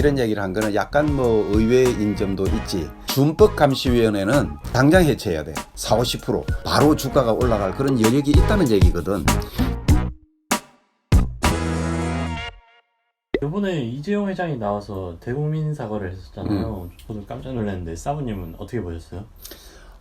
이런 얘기를 한 거는 약간 뭐 의외인 점도 있지. 준법감시위원회는 당장 해체해야 돼. 40, 50% 바로 주가가 올라갈 그런 여력이 있다는 얘기거든. 이번에 이재용 회장이 나와서 대국민 사과를 했었잖아요. 저도 깜짝 놀랐는데 사부님은 어떻게 보셨어요?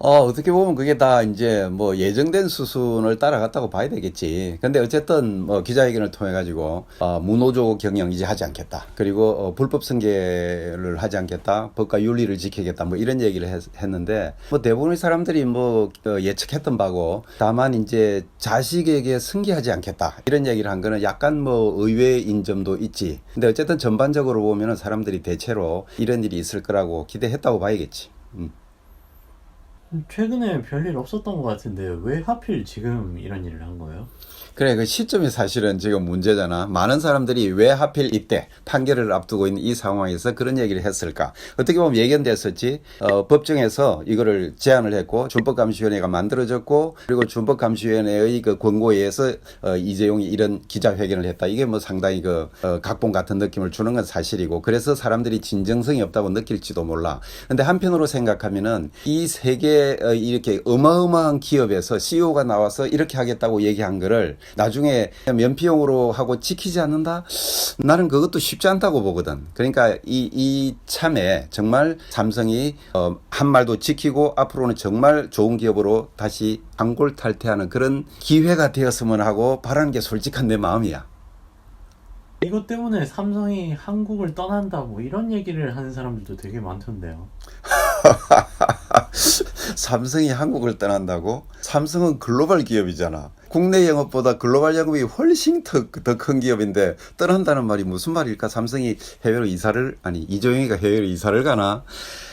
어떻게 보면 그게 다 이제 뭐 예정된 수순을 따라갔다고 봐야 되겠지. 근데 어쨌든 뭐 기자회견을 통해 가지고 무노조 경영 이제 하지 않겠다. 그리고 불법 승계를 하지 않겠다. 법과 윤리를 지키겠다. 뭐 이런 얘기를 했는데 뭐 대부분의 사람들이 뭐 예측했던 바고, 다만 이제 자식에게 승계하지 않겠다. 이런 얘기를 한 거는 약간 뭐 의외인 점도 있지. 근데 어쨌든 전반적으로 보면은 사람들이 대체로 이런 일이 있을 거라고 기대했다고 봐야겠지. 최근에 별일 없었던 것 같은데 왜 하필 지금 이런 일을 한 거예요? 그래, 그 시점이 사실은 지금 문제잖아. 많은 사람들이 왜 하필 이때 판결을 앞두고 있는 이 상황에서 그런 얘기를 했을까? 어떻게 보면 예견됐었지. 법정에서 이거를 제안을 했고 준법감시위원회가 만들어졌고, 그리고 준법감시위원회의 그 권고에 의해서 이재용이 이런 기자회견을 했다. 이게 뭐 상당히 각본 같은 느낌을 주는 건 사실이고, 그래서 사람들이 진정성이 없다고 느낄지도 몰라. 근데 한편으로 생각하면은 이 세계 이렇게 어마어마한 기업에서 CEO가 나와서 이렇게 하겠다고 얘기한 거를 나중에 면피용으로 하고 지키지 않는다? 나는 그것도 쉽지 않다고 보거든. 그러니까 이 참에 정말 삼성이 한 말도 지키고 앞으로는 정말 좋은 기업으로 다시 방골탈퇴하는 그런 기회가 되었으면 하고 바라는 게 솔직한 내 마음이야. 이것 때문에 삼성이 한국을 떠난다 뭐 이런 얘기를 하는 사람들도 되게 많던데요. 삼성이 한국을 떠난다고? 삼성은 글로벌 기업이잖아. 국내 영업보다 글로벌 영업이 훨씬 더 큰 기업인데 떠난다는 말이 무슨 말일까? 삼성이 해외로 이재용이가 해외로 이사를 가나?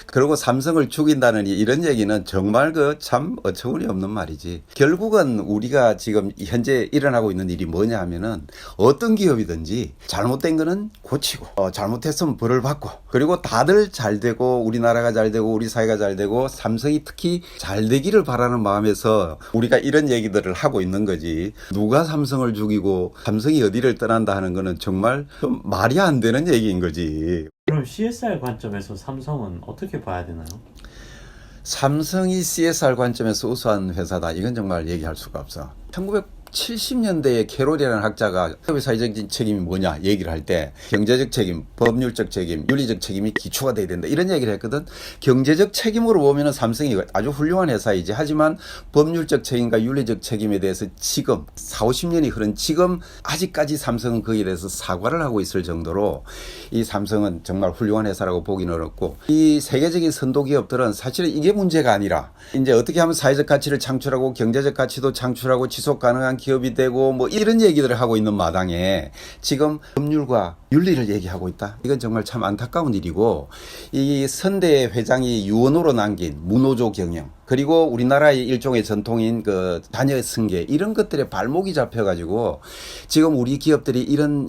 그리고 삼성을 죽인다는 이런 얘기는 정말 참 어처구니 없는 말이지. 결국은 우리가 지금 현재 일어나고 있는 일이 뭐냐 하면은 어떤 기업이든지 잘못된 거는 고치고 잘못했으면 벌을 받고, 그리고 다들 잘 되고 우리나라가 잘 되고 우리 사회가 잘 되고 삼성이 특히 잘 되기를 바라는 마음에서 우리가 이런 얘기들을 하고 있는 거지. 누가 삼성을 죽이고 삼성이 어디를 떠난다 하는 거는 정말 좀 말이 안 되는 얘기인 거지. 그럼 CSR 관점에서 삼성은 어떻게 봐야 되나요? 삼성이 CSR 관점에서 우수한 회사다. 이건 정말 얘기할 수가 없어. 1970년대에 캐롤이라는 학자가 기업의 사회적 책임이 뭐냐 얘기를 할 때 경제적 책임, 법률적 책임, 윤리적 책임이 기초가 돼야 된다. 이런 얘기를 했거든. 경제적 책임으로 보면 삼성이 아주 훌륭한 회사이지. 하지만 법률적 책임과 윤리적 책임에 대해서 지금 40, 50년이 흐른 지금 아직까지 삼성은 거기에 대해서 사과를 하고 있을 정도로 이 삼성은 정말 훌륭한 회사라고 보기는 어렵고, 이 세계적인 선도 기업들은 사실은 이게 문제가 아니라 이제 어떻게 하면 사회적 가치를 창출하고 경제적 가치도 창출하고 지속 가능한 기업이 되고 뭐 이런 얘기들을 하고 있는 마당에 지금 법률과 윤리를 얘기하고 있다. 이건 정말 참 안타까운 일이고, 이 선대 회장이 유언으로 남긴 무노조 경영, 그리고 우리나라의 일종의 전통인 자녀 승계, 이런 것들에 발목이 잡혀가지고 지금 우리 기업들이 이런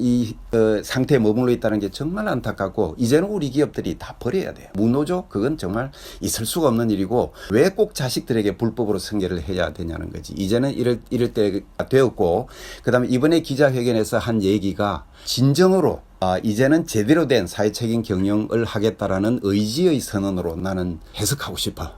상태에 머물러 있다는 게 정말 안타깝고, 이제는 우리 기업들이 다 버려야 돼요. 무노조? 그건 정말 있을 수가 없는 일이고, 왜 꼭 자식들에게 불법으로 승계를 해야 되냐는 거지. 이제는 이럴 때가 되었고, 그 다음에 이번에 기자회견에서 한 얘기가 진정으로 이제는 제대로 된 사회책임 경영을 하겠다라는 의지의 선언으로 나는 해석하고 싶어.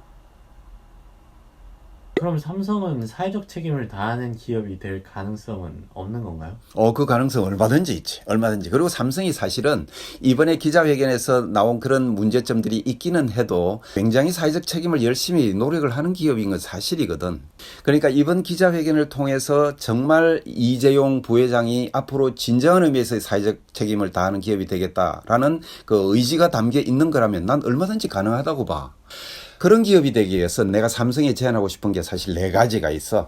그럼 삼성은 사회적 책임을 다하는 기업이 될 가능성은 없는 건가요? 그 가능성 얼마든지 있지. 얼마든지. 그리고 삼성이 사실은 이번에 기자회견에서 나온 그런 문제점들이 있기는 해도 굉장히 사회적 책임을 열심히 노력을 하는 기업인 건 사실이거든. 그러니까 이번 기자회견을 통해서 정말 이재용 부회장이 앞으로 진정한 의미에서의 사회적 책임을 다하는 기업이 되겠다라는 그 의지가 담겨 있는 거라면 난 얼마든지 가능하다고 봐. 그런 기업이 되기 위해서 내가 삼성에 제안하고 싶은 게 사실 4가지가 있어.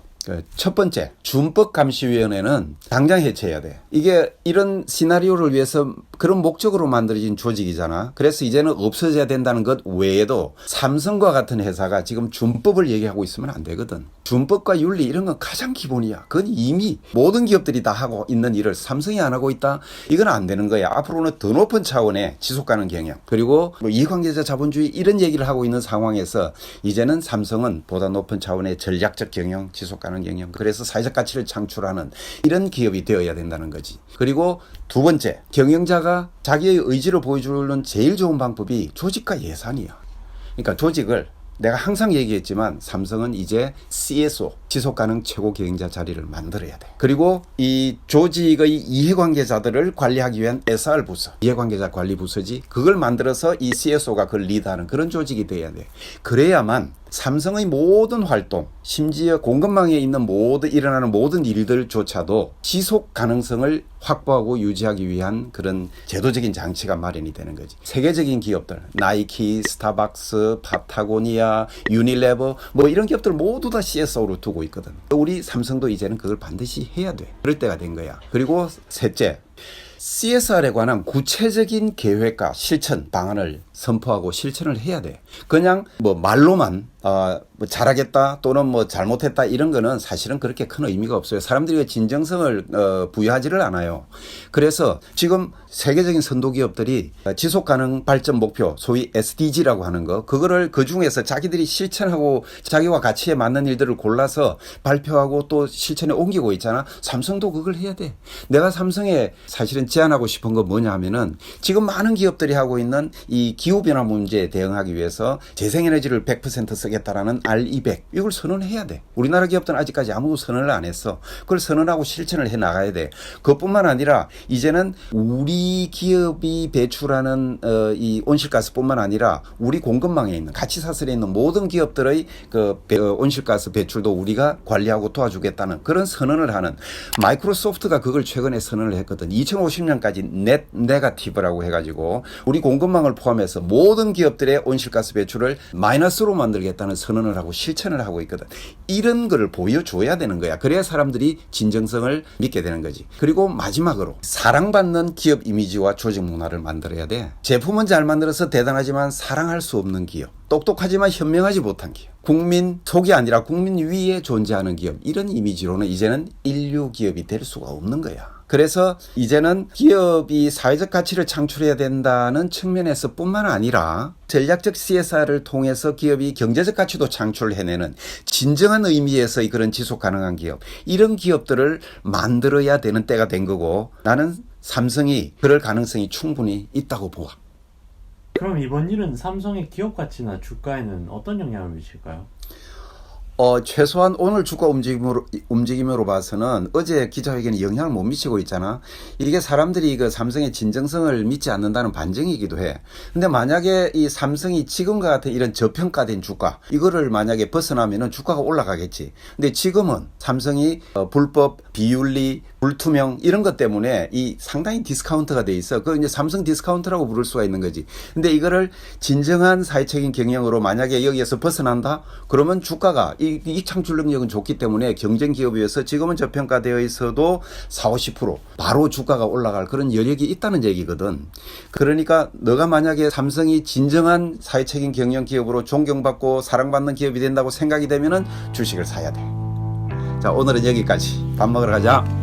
첫 번째, 준법감시위원회는 당장 해체해야 돼. 이게 이런 시나리오를 위해서 그런 목적으로 만들어진 조직이잖아. 그래서 이제는 없어져야 된다는 것 외에도 삼성과 같은 회사가 지금 준법을 얘기하고 있으면 안 되거든. 준법과 윤리 이런 건 가장 기본이야. 그건 이미 모든 기업들이 다 하고 있는 일을 삼성이 안 하고 있다? 이건 안 되는 거야. 앞으로는 더 높은 차원의 지속가능 경영, 그리고 이해관계자 자본주의 이런 얘기를 하고 있는 상황에서 이제는 삼성은 보다 높은 차원의 전략적 경영, 지속가능 가능 경영, 그래서 사회적 가치를 창출하는 이런 기업이 되어야 된다는 거지. 그리고 두 번째, 경영자가 자기의 의지를 보여주는 제일 좋은 방법이 조직과 예산이야. 그러니까 조직을 내가 항상 얘기했지만 삼성은 이제 CSO, 지속가능 최고 경영자 자리를 만들어야 돼. 그리고 이 조직의 이해관계자들을 관리하기 위한 SR 부서, 이해관계자 관리 부서지, 그걸 만들어서 이 CSO가 그걸 리드하는 그런 조직이 돼야 돼. 그래야만 삼성의 모든 활동, 심지어 공급망에 있는 일어나는 모든 일들조차도 지속 가능성을 확보하고 유지하기 위한 그런 제도적인 장치가 마련이 되는 거지. 세계적인 기업들, 나이키, 스타벅스, 파타고니아, 유니레버, 뭐 이런 기업들 모두 다 CSO로 두고 있거든. 우리 삼성도 이제는 그걸 반드시 해야 돼. 그럴 때가 된 거야. 그리고 셋째, CSR에 관한 구체적인 계획과 실천 방안을 선포하고 실천을 해야 돼. 그냥 뭐 말로만 뭐 잘하겠다 또는 뭐 잘못했다 이런 거는 사실은 그렇게 큰 의미가 없어요. 사람들이 진정성을 부여하지를 않아요. 그래서 지금 세계적인 선도 기업들이 지속 가능 발전 목표, 소위 SDG라고 하는 거, 그거를 그 중에서 자기들이 실천하고 자기와 가치에 맞는 일들을 골라서 발표하고 또 실천에 옮기고 있잖아. 삼성도 그걸 해야 돼. 내가 삼성에 사실은 제안하고 싶은 건 뭐냐 하면은 지금 많은 기업들이 하고 있는 이 기후변화 문제에 대응하기 위해서 재생에너지를 100% 쓰겠다라는 R200 이걸 선언해야 돼. 우리나라 기업들은 아직까지 아무 선언을 안 했어. 그걸 선언하고 실천을 해 나가야 돼. 그것뿐만 아니라 이제는 우리 기업이 배출하는 이 온실가스뿐만 아니라 우리 공급망에 있는 같이 사슬에 있는 모든 기업들의 그 온실가스 배출도 우리가 관리하고 도와주겠다는 그런 선언을 하는, 마이크로소프트가 그걸 최근에 선언을 했거든. 2050년까지 넷 네거티브라고 해가지고 우리 공급망을 포함해서 모든 기업들의 온실가스 배출을 마이너스로 만들겠다는 선언을 하고 실천을 하고 있거든. 이런 거를 보여줘야 되는 거야. 그래야 사람들이 진정성을 믿게 되는 거지. 그리고 마지막으로 사랑받는 기업 이미지와 조직 문화를 만들어야 돼. 제품은 잘 만들어서 대단하지만 사랑할 수 없는 기업, 똑똑하지만 현명하지 못한 기업, 국민 속이 아니라 국민 위에 존재하는 기업, 이런 이미지로는 이제는 인류 기업이 될 수가 없는 거야. 그래서 이제는 기업이 사회적 가치를 창출해야 된다는 측면에서 뿐만 아니라 전략적 CSR을 통해서 기업이 경제적 가치도 창출해내는 진정한 의미에서의 그런 지속 가능한 기업, 이런 기업들을 만들어야 되는 때가 된 거고, 나는 삼성이 그럴 가능성이 충분히 있다고 보아. 그럼 이번 일은 삼성의 기업 가치나 주가에는 어떤 영향을 미칠까요? 최소한 오늘 주가 움직임으로 봐서는 어제 기자회견에 영향을 못 미치고 있잖아. 이게 사람들이 그 삼성의 진정성을 믿지 않는다는 반증이기도 해. 근데 만약에 이 삼성이 지금과 같은 이런 저평가된 주가, 이거를 만약에 벗어나면은 주가가 올라가겠지. 근데 지금은 삼성이 불법, 비윤리, 불투명 이런 것 때문에 이 상당히 디스카운트가 돼 있어. 그 이제 삼성 디스카운트라고 부를 수가 있는 거지. 근데 이거를 진정한 사회적인 경영으로 만약에 여기에서 벗어난다? 그러면 주가가 이 창출 능력은 좋기 때문에 경쟁 기업이어서 지금은 저평가되어 있어도 40-50% 바로 주가가 올라갈 그런 여력이 있다는 얘기거든. 그러니까 너가 만약에 삼성이 진정한 사회적인 경영 기업으로 존경받고 사랑받는 기업이 된다고 생각이 되면은 주식을 사야 돼. 자, 오늘은 여기까지. 밥 먹으러 가자.